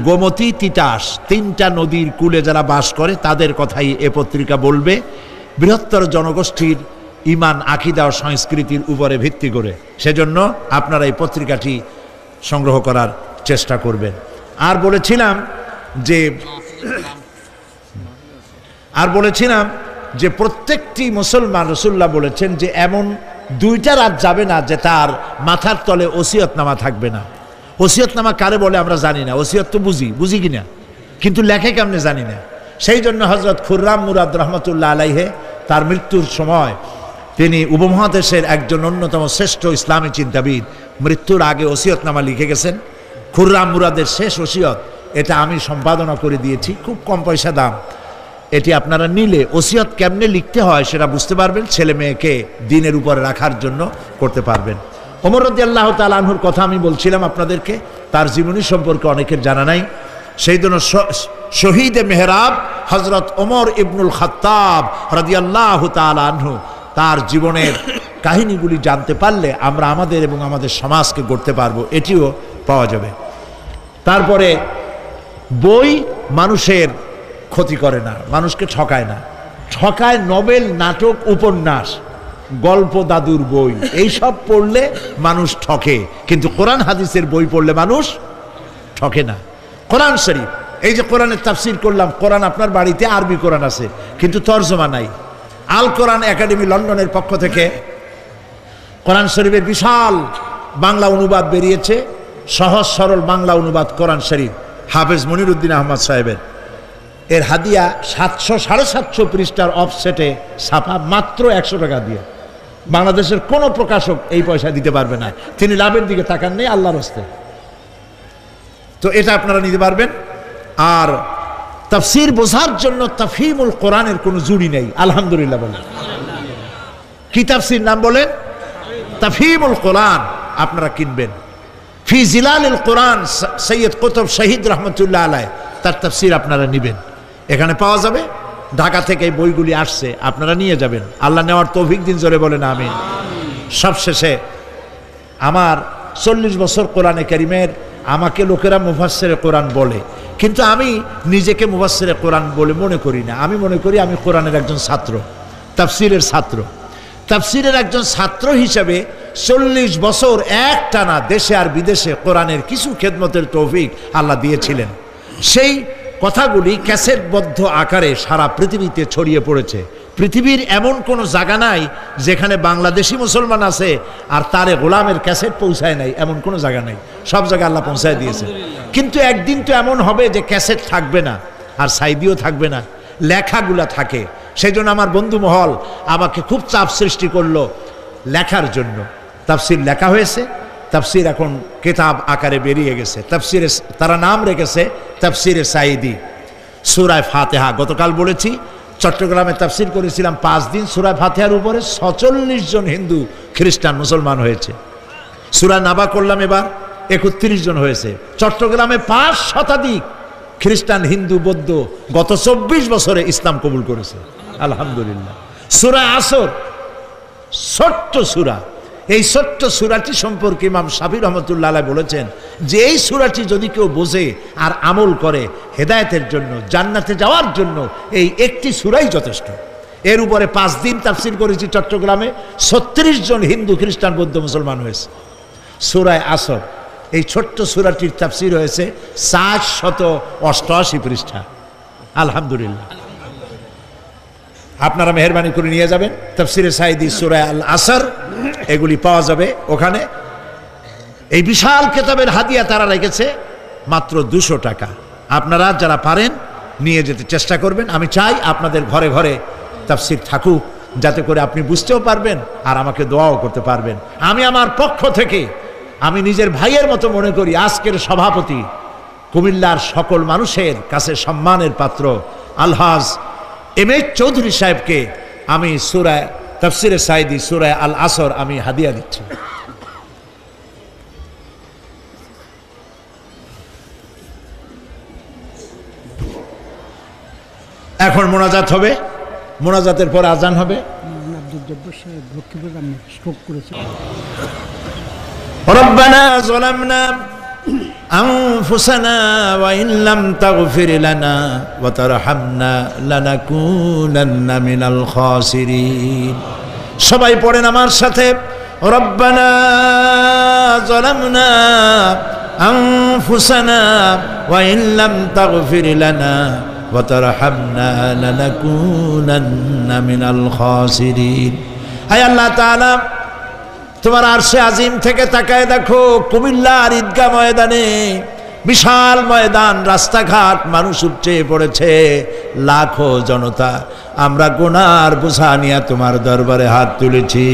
গোমতী, তিতাস, তিনটা নদীর কূলে যারা বাস করে তাদের কথাই এ পত্রিকা বলবে, বৃহত্তর জনগোষ্ঠীর ইমান, আকিদা ও সংস্কৃতির উপরে ভিত্তি করে। সেজন্য আপনারা এই পত্রিকাটি সংগ্রহ করার চেষ্টা করবেন। আর বলেছিলাম যে প্রত্যেকটি মুসলমান, রাসূলুল্লাহ বলেছেন যে এমন দুইটা রাত যাবে না যে তার মাথার তলে ওসিয়তনামা থাকবে না। ওসিয়তনামা কারে বলে আমরা জানি না, ওসিয়ত তো বুঝি কিনা, কিন্তু লেখে কেমনে জানি না। সেই জন্য হযরত খুররাম মুরাদ রহমতুল্লাহ আলাইহে তার মৃত্যুর সময় তিনি উপমহাদেশের একজন অন্যতম শ্রেষ্ঠ ইসলামী চিন্তাবিদ, মৃত্যুর আগে ওসিয়তনামা লিখে গেছেন। খুররাম মুরাদের শেষ ওসিয়ত, এটা আমি সম্পাদনা করে দিয়েছি, খুব কম পয়সা দাম। এটি আপনারা নিলে ওসিয়ত কেমনে লিখতে হয় সেটা বুঝতে পারবেন, ছেলে মেয়েকে দিনের উপরে রাখার জন্য করতে পারবেন। ওমর রাদিয়াল্লাহু তাআলা আনহুর কথা আমি বলছিলাম আপনাদেরকে, তার জীবনী সম্পর্কে অনেকের জানা নাই। সেই জন্য শহীদে মেহরাব হযরত ওমর ইবনুল খাত্তাব রাদিয়াল্লাহু তাআলা আনহু, তার জীবনের কাহিনীগুলি জানতে পারলে আমরা আমাদের এবং আমাদের সমাজকে গড়তে পারবো, এটিও পাওয়া যাবে। তারপরে বই মানুষের ক্ষতি করে না, মানুষকে ঠকায় না, ঠকায় নভেল, নাটক, উপন্যাস, গল্প, দাদুর বই, এইসব পড়লে মানুষ ঠকে, কিন্তু কোরআন হাদিসের বই পড়লে মানুষ ঠকে না। কোরআন শরীফ, এই যে কোরআনের তাফসীর করলাম, কোরআন আপনার বাড়িতে আরবি কোরআন আছে কিন্তু তরজমা নাই। আল কোরআন একাডেমি লন্ডনের পক্ষ থেকে কোরআন শরীফের বিশাল বাংলা অনুবাদ বেরিয়েছে, সহজ সরল বাংলা অনুবাদ কোরআন শরীফ, হাফেজ মনিরুদ্দিন আহমদ সাহেবের। এর হাদিয়া 700-750 পৃষ্ঠার অফসেটে ছাপা, মাত্র 100 টাকা দিয়ে। বাংলাদেশের কোনো প্রকাশক এই পয়সা দিতে পারবে না, তিনি লাভের দিকে তাকান নেই, আল্লাহর হস্তে। তো এটা আপনারা নিতে পারবেন। আর তাফসীর বোঝার জন্য তাফহিমুল কোরআনের কোনো জুড়ি নেই, আলহামদুলিল্লাহ বলেন। কি তাফসীর নাম বলেন? তাফহিমুল কোরআন আপনারা কিনবেন। ফি জিলালিল কোরআন, সৈয়দ কুতুব শহীদ রহমতুল্লাহ আলাইহি, তার তাফসীর আপনারা নেবেন, এখানে পাওয়া যাবে। ঢাকা থেকে এই বইগুলি আসছে, আপনারা নিয়ে যাবেন। আল্লাহ নেওয়ার তৌফিক দিন, জোরে বলেন আমিন। সবশেষে আমার 40 বছর কোরআনে কারীমের, আমাকে লোকেরা মুফাসসিরে কোরআন বলে, কিন্তু আমি নিজেকে মুফাসসিরে কোরআন বলে মনে করি না। আমি মনে করি আমি কোরআনের একজন ছাত্র, তাফসীরের ছাত্র। তাফসীরের একজন ছাত্র হিসেবে 40 বছর একটানা দেশে আর বিদেশে কোরআনের কিছু খেদমতের তৌফিক আল্লাহ দিয়েছিলেন। সেই কথাগুলি ক্যাসেটবদ্ধ আকারে সারা পৃথিবীতে ছড়িয়ে পড়েছে। পৃথিবীর এমন কোনো জায়গা নাই যেখানে বাংলাদেশি মুসলমান আছে আর তারে গোলামের ক্যাসেট পৌঁছায় নাই, এমন কোনো জায়গা নাই, সব জায়গায় আল্লাহ পৌঁছায় দিয়েছে। কিন্তু একদিন তো এমন হবে যে ক্যাসেট থাকবে না, আর সাইডিও থাকবে না, লেখাগুলা থাকে। সেই জন্য আমার বন্ধু মহল আমাকে খুব চাপ সৃষ্টি করলো লেখার জন্য। তাফসীর লেখা হয়েছে, তাফসীর এখন কিতাব আকারে বেরিয়ে গেছে। তাফসীরে তারা নাম রেখেছে তাফসীরে সাঈদী। সূরা ফাতিহা গতকাল বলেছি, চট্টগ্রামে তাফসীর করেছিলাম 5 দিন। সূরা ফাতিহার উপরে 46 জন হিন্দু খ্রিস্টান মুসলমান হয়েছে। সূরা নাবা করলাম, এবার 31 জন হয়েছে। চট্টগ্রামে 5 শতাধিক খ্রিস্টান, হিন্দু, বৌদ্ধ গত 24 বছরে ইসলাম কবুল করেছে, আলহামদুলিল্লাহ। সূরা আসর, ছোট্ট সূরা, এই ছোট্ট সূরাটি সম্পর্কে ইমাম শাফিঈ রহমতুল্লাহ আলাইহি বলেছেন যে এই সূরাটি যদি কেউ বোঝে আর আমল করে, হেদায়েতের জন্য, জান্নাতে যাওয়ার জন্য এই একটি সূরাই যথেষ্ট। এর উপরে 5 দিন তাফসীর করেছি চট্টগ্রামে, 36 জন হিন্দু, খ্রিস্টান, বৌদ্ধ মুসলমান হয়েছে। সূরা আসর এই ছোট্ট সূরাটির তাফসীর হয়েছে 488 পৃষ্ঠা। আলহামদুলিল্লাহ। আপনারা মেহেরবানি করে নিয়ে যাবেন তাফসীরে সাঈদী সূরা আল আসর, এগুলি পাওয়া যাবে ওখানে। এই বিশাল কিতাবের হাদিয়া তারা রেখেছে মাত্র 200 টাকা। আপনারা যারা পারেন নিয়ে যেতে চেষ্টা করবেন। আমি চাই আপনাদের ঘরে ঘরে তাফসীর থাকুক, যাতে করে আপনি বুঝতেও পারবেন আর আমাকে দোয়াও করতে পারবেন। আমি আমার পক্ষ থেকে, আমি নিজের ভাইয়ের মতো মনে করি, আজকের সভাপতি কুমিল্লার সকল মানুষের কাছে সম্মানের পাত্র আলহাজ এম.এ. চৌধুরী সাহেবকে আমি সূরা তাফসীরে সাঈদী সূরা আল আসর আমি হাদিয়া দিচ্ছি। এখন মোনাজাত হবে, মোনাজাতের পর আজান হবে। আব্দুল জব্বার সাহেব লক্ষ্মীপুর গ্রামে স্ট্রোক করেছে। রব্বানা যালামনা আনফুসানা ওয়া ইন লাম তাগফির লানা ওয়া তারহামনা লানাকুনান্না মিনাল খাসিরিন। সবাই পড়েন আমার সাথে, রব্বানা যালামনা আনফুসানা ওয়া ইন লাম তাগফির লানা ওয়া তারহামনা লানাকুনান্না মিনাল খাসিরিন। হে আল্লাহ তাআলা, তোমার আরশে আজিম থেকে তাকায় দেখো কুমিল্লার ঈদগাহ ময়দানে, বিশাল ময়দান, রাস্তাঘাট, মানুষ উপচে পড়েছে, লাখো জনতা। আমরা গুনার বোঝা নিয়ে তোমার দরবারে হাত তুলেছি।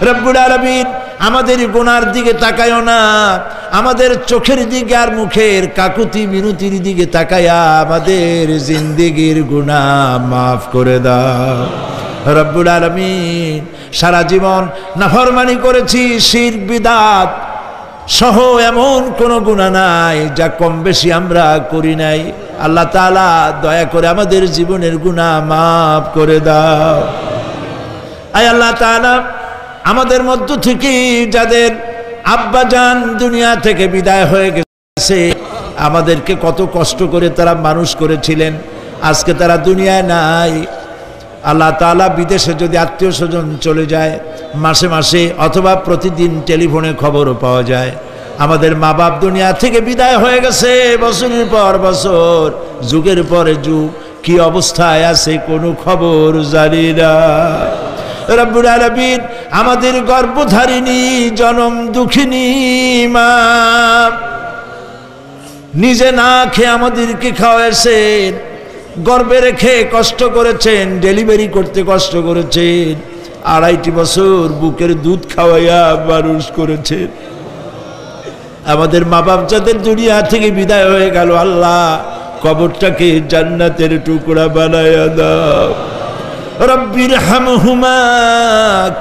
রব্বুল আলামিন, আমাদের গুনার দিকে তাকায়ও না, আমাদের চোখের দিকে আর মুখের কাকুতি মিনতির দিকে তাকায়া আমাদের জিন্দেগির গুনাহ মাফ করে দাও। রব্বুল আলামিন, সারা জীবন নাফরমানি করেছি, শিরক বিদআত সহ এমন কোনো গুনাহ নাই যা কম বেশি আমরা করি নাই। আল্লাহ তাআলা দয়া করে আমাদের জীবনের গুনাহ মাফ করে দাও। আয় আল্লাহ তাআলা, আমাদের মধ্য থেকে যাদের আব্বাজান দুনিয়া থেকে বিদায় হয়ে গেছে, আমাদেরকে কত কষ্ট করে তারা মানুষ করেছিলেন, আজকে তারা দুনিয়ায় নাই। আল্লাহ তাআলা, বিদেশে যদি আত্মীয় স্বজন চলে যায়, মাসে মাসে অথবা প্রতিদিন টেলিফোনে খবরও পাওয়া যায় আমাদের মা বাপ দুনিয়া থেকে বিদায় হয়ে গেছে, বছরের পর বছর, যুগের পরে যুগ, কি অবস্থায় আছে কোনো খবর জানি না। রব্বুল আলামিন, আমাদের গর্ভধারিণী জনম দুঃখিনী মা নিজে না খেয়ে আমাদেরকে খাওয়াইছেন, গর্ভে রেখে কষ্ট করেছেন, ডেলিভারি করতে কষ্ট করেছেন, 2.5 বছর বুকের দুধ খাওয়াইয়া মানুষ করেছেন। আমাদের মা বাপ যাদের দুনিয়া থেকে বিদায় হয়ে গেল, আল্লাহ কবরটাকে জান্নাতের টুকরা বানায়া দাও। রব্বির হামহুমা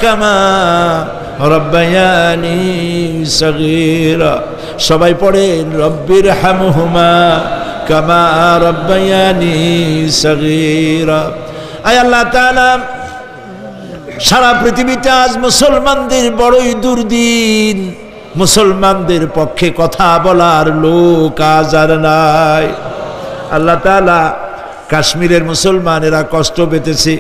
কামা রব্বায়ানি সগীরা। সবাই পড়েন, রব্বির হামহুমা কামা রব্বায়ানি সগীরা। আয় আল্লাহ তাআলা, সারা পৃথিবীতে আজ মুসলমানদের বড়ই দুর্দিন, মুসলমানদের পক্ষে কথা বলার লোক আজ আর নাই। আল্লাহ তাআলা, কাশ্মীরের মুসলমানেরা কষ্ট পেতেছে,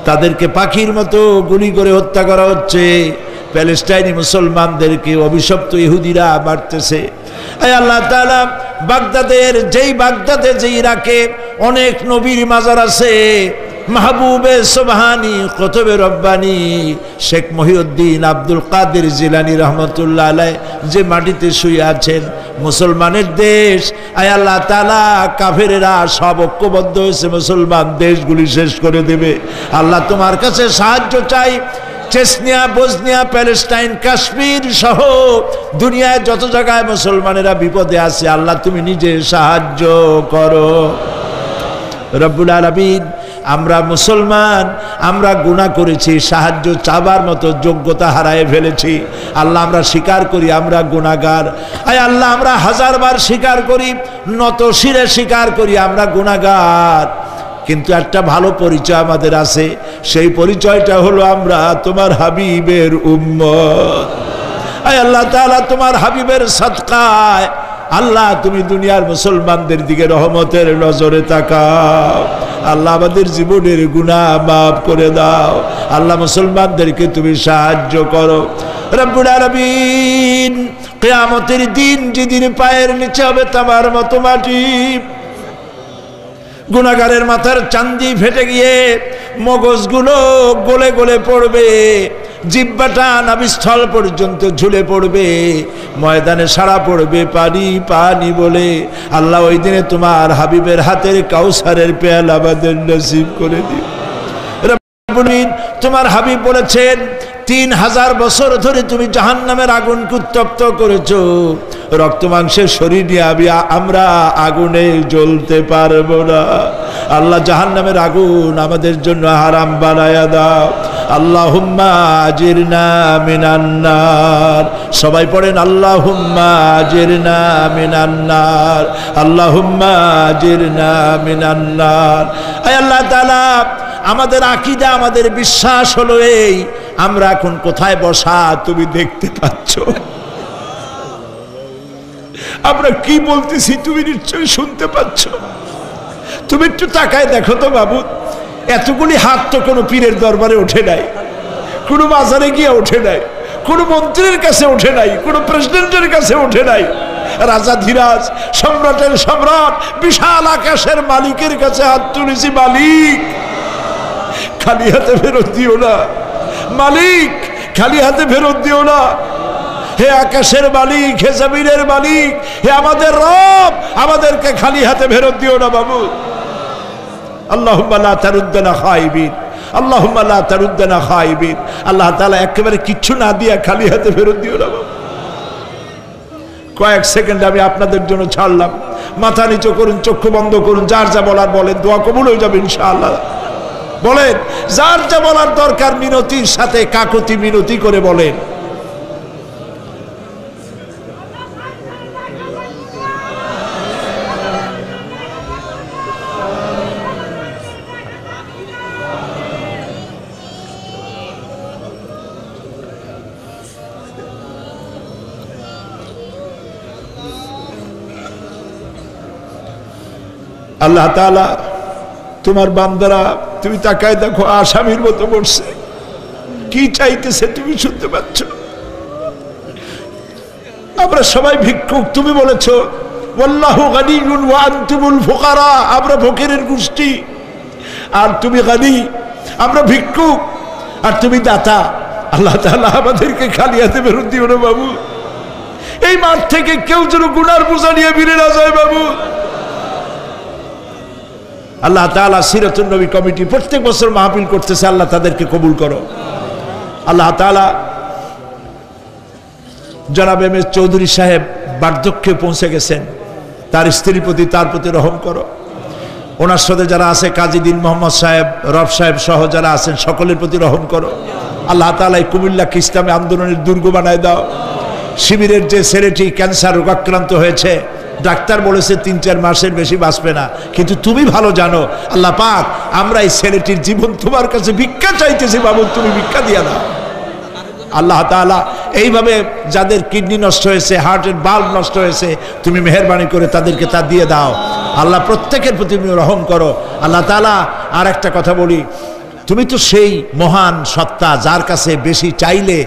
তাদেরকে পাখির মতো গুলি করে হত্যা করা হচ্ছে, প্যালেস্টাইনি মুসলমানদেরকে অভিশপ্ত ইহুদিরা মারতেছে। আয় আল্লাহ তাআলা, বাগদাদে যে ইরাকে অনেক নবীর মাজার আছে, মাহবুবে সুবহানি, কুতুবে রব্বানি, শেখ মহিউদ্দিন আব্দুল কাদের জিলানী রহমতুল্লাহ আলাইহি যে মাটিতে শুয়ে আছেন, মুসলমানের দেশ। আয় আল্লাহ তাআলা, কাফেরেরা সব ঐক্যবদ্ধ হয়েছে, মুসলমান দেশগুলি শেষ করে দেবে। আল্লাহ তোমার কাছে সাহায্য চাই। চেচনিয়া, বসনিয়া, প্যালেস্টাইন, কাশ্মীর সহ দুনিয়ায় যত জায়গায় মুসলমানেরা বিপদে আছে, আল্লাহ তুমি নিজে সাহায্য করো। রব্বুল আলামিন, আমরা মুসলমান, আমরা গুনাহ করেছি, সাহায্য চাবার মতো যোগ্যতা হারায় ফেলেছি। আল্লাহ, আমরা স্বীকার করি আমরা গুনাহগার। আয় আল্লাহ, আমরা 1000 বার স্বীকার করি, নত শিরে স্বীকার করি আমরা গুনাহগার। কিন্তু একটা ভালো পরিচয় আমাদের আছে, সেই পরিচয়টা হলো আমরা তোমার হাবিবের উম্মত। আয় আল্লাহ তাআলা, তোমার হাবিবের সাদকায় আল্লাহ তুমি দুনিয়ার মুসলমানদের দিকে রহমতের নজরে তাকাও। আল্লাহ, আমাদের জীবনের গুনাহ মাফ করে দাও। আল্লাহ, মুসলমানদেরকে তুমি সাহায্য করো। রব্বুল আলামিন, কিয়ামতের দিন যেদিন পায়ের নিচে হবে তামার মতো মাটি, গুনাহগারের মাথার চান্দি ফেটে গিয়ে মগজগুলো গলে গলে পড়বে, জিহ্বাটা নাভিস্থল পর্যন্ত ঝুলে পড়বে, ময়দানে সারা পড়বে পানি পানি বলে। আল্লাহ ওই দিনে তোমার হাবিবের হাতের কাউসারের পেয়ালা আমাদের নসিব করে দিও। তোমার হাবিব বলেছেন 3000 বছর ধরে তুমি জাহান্নামের আগুনকে উত্তপ্ত করেছো, রক্ত মাংসের শরীর নিয়ে আমরা আগুনে জ্বলতে পারবো না। আল্লাহ জাহান্নামের আগুন আমাদের জন্য হারাম বানায়া দাও। আল্লাহুম্মা আজিরনা মিনান নার। সবাই পড়েন আল্লাহুম্মা আজিরনা মিনান নার, আল্লাহুম্মা আজিরনা মিনান নার। আয় আল্লাহ তাআলা, আমাদের আকীদা, আমাদের বিশ্বাস হলো এই, আমরা এখন কোথায় বসা তুমি দেখতে পাচ্ছ, আমরা কি বলতেছি তুমি নিশ্চয়ই শুনতে পাচ্ছ। তুমি একটু তাকায় দেখো তো বাবু, এতগুলি হাত তো কোনো পীরের দরবারে ওঠে নাই, কোনো বাজারে গিয়ে ওঠে নাই, কোনো মন্ত্রীর কাছে ওঠে নাই, কোনো প্রেসিডেন্টের কাছে ওঠে নাই। রাজা ধীরাজ, সম্রাটের সম্রাট, বিশাল আকাশের মালিকের কাছে হাত তুলেছি, মালিক খালি হাতে ফেরত দিও না, মালিক খালি হাতে ফেরত দিও না। হে আকাশের মালিক, হে জমিনের মালিক, হে আমাদের রব, আমাদেরকে খালি হাতে ফেরত দিও না বাবু। আল্লাহুম্মা লা তারুদ্দানা খাইবিন, আল্লাহুম্মা লা তারুদ্দানা খাইবিন। আল্লাহ তাআলা একেবারে কিচ্ছু না দিয়া খালি হাতে ফেরত দিও না বাবু। কয়েক সেকেন্ড আমি আপনাদের জন্য ছাড়লাম, মাথা নিচু করুন, চক্ষু বন্ধ করুন, যার যা বলার বলেন, দোয়া কবুল হয়ে যাবে ইনশাআল্লাহ। বলেন যার যা বলার দরকার, মিনতির সাথে কাকুতি মিনতি করে বলেন। আল্লাহ তাআলা তোমার বান্দারা, তুমি তাকায় দেখো, আসামির মতো বসছে, কি চাইতেছে তুমি শুনতে পাচ্ছ। আমরা সবাই ভিক্ষুক, তুমি বলেছো ওয়াল্লাহু গানিয়ুন ওয়া আনতুমুল ফুকারা, আমরা ফকিরের গোষ্ঠী আর তুমি গানি, আমরা ভিক্ষুক আর তুমি দাতা। আল্লাহ তাআলা আমাদেরকে খালি হাতে ফেরত দিও না বাবু। এই মাঠ থেকে কেউ যেন গুনার বোঝা নিয়ে ফিরে না যায় বাবু। আল্লাহ তাআলা সিরাতুন নবী কমিটি প্রত্যেক বছর মাহফিল করতেছে, আল্লাহ তাদেরকে কবুল করো। আল্লাহ তাআলা জনাব এম এস চৌধুরী সাহেব বার্ধক্যে পৌঁছে গেছেন, তার স্ত্রীর প্রতি, তার প্রতি রহম করো। ওনার সাথে যারা আছে, কাজী দিন মোহাম্মদ সাহেব, রব সাহেব সহ যারা আছেন, সকলের প্রতি রহম করো। আল্লাহ তাআলা এই কুমিল্লাকে ইসলামী আন্দোলনের দুর্গ বানায় দাও। শিবিরের যে ছেলেটি ক্যান্সার রোগাক্রান্ত হয়েছে, ডাক্তার বলেছে 3-4 মাসের বেশি বাঁচবে না, কিন্তু তুমি ভালো জানো আল্লাহ পাক, আমরা এই ছেলেটির জীবন তোমার কাছে ভিক্ষা চাইতেছি বাবু, তুমি ভিক্ষা দিয়া দাও। আল্লাহ তাআলা এইভাবে যাদের কিডনি নষ্ট হয়েছে, হার্টের বাল্ব নষ্ট হয়েছে, তুমি মেহেরবানি করে তাদেরকে তা দিয়ে দাও। আল্লাহ প্রত্যেকের প্রতি তুমি রহম করো। আল্লাহ তাআলা আর একটা কথা বলি, তুমি তো সেই মহান সত্তা যার কাছে বেশি চাইলে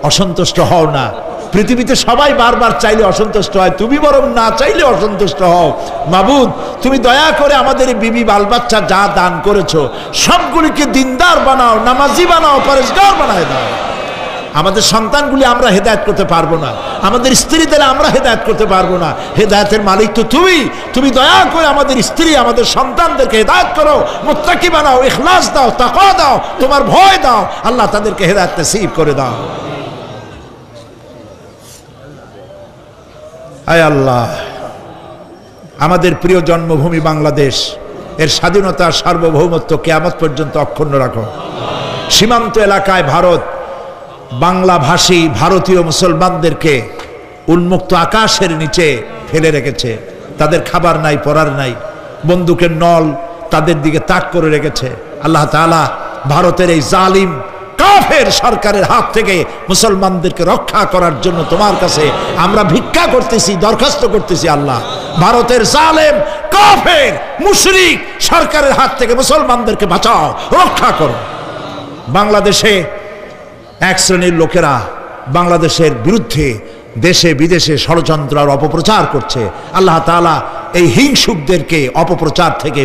অসন্তুষ্ট হও না। পৃথিবীতে সবাই বারবার চাইলে অসন্তুষ্ট হয়, তুমি বরং না চাইলে অসন্তুষ্ট হও। মাবুদ, তুমি দয়া করে আমাদের বিবি বাল বাচ্চা যা দান করেছো সবগুলিকে দিনদার বানাও, নামাজি বানাও, পরেশগার বানায় দাও। আমাদের সন্তানগুলি আমরা হেদায়েত করতে পারবো না, আমাদের স্ত্রীদের আমরা হেদায়েত করতে পারবো না, হেদায়েতের মালিক তো তুমি। তুমি দয়া করে আমাদের স্ত্রী, আমাদের সন্তানদেরকে হেদায়েত করো, মুত্তাকি বানাও, ইখলাস দাও, তাকওয়া দাও, তোমার ভয় দাও। আল্লাহ তাদেরকে হেদায়েত নসিব করে দাও। আয় আল্লাহ, আমাদের প্রিয় জন্মভূমি বাংলাদেশ, এর স্বাধীনতা, সার্বভৌমত্ব কিয়ামত পর্যন্ত অক্ষুণ্ণ রাখো। সীমান্ত এলাকায় ভারত বাংলাভাষী ভারতীয় মুসলমানদেরকে উন্মুক্ত আকাশের নিচে ফেলে রেখেছে। তাদের খাবার নাই, পরার নাই, বন্দুকের নল তাদের দিকে তাক করে রেখেছে। আল্লাহ তাআলা ভারতের এই জালিম কাফের সরকারের হাত থেকে মুসলমানদেরকে রক্ষা করার জন্য তোমার কাছে আমরা ভিক্ষা করতেছি, দরখাস্ত করতেছি। আল্লাহ, ভারতের জালেম কাফের মুশরিক সরকারের হাত থেকে মুসলমানদেরকে বাঁচাও, রক্ষা করো। বাংলাদেশে এক শ্রেণীর লোকেরা বাংলাদেশের বিরুদ্ধে দেশে বিদেশে ষড়যন্ত্র আর অপপ্রচার করছে। আল্লাহ তাআলা এই হিংসুকদেরকে অপপ্রচার থেকে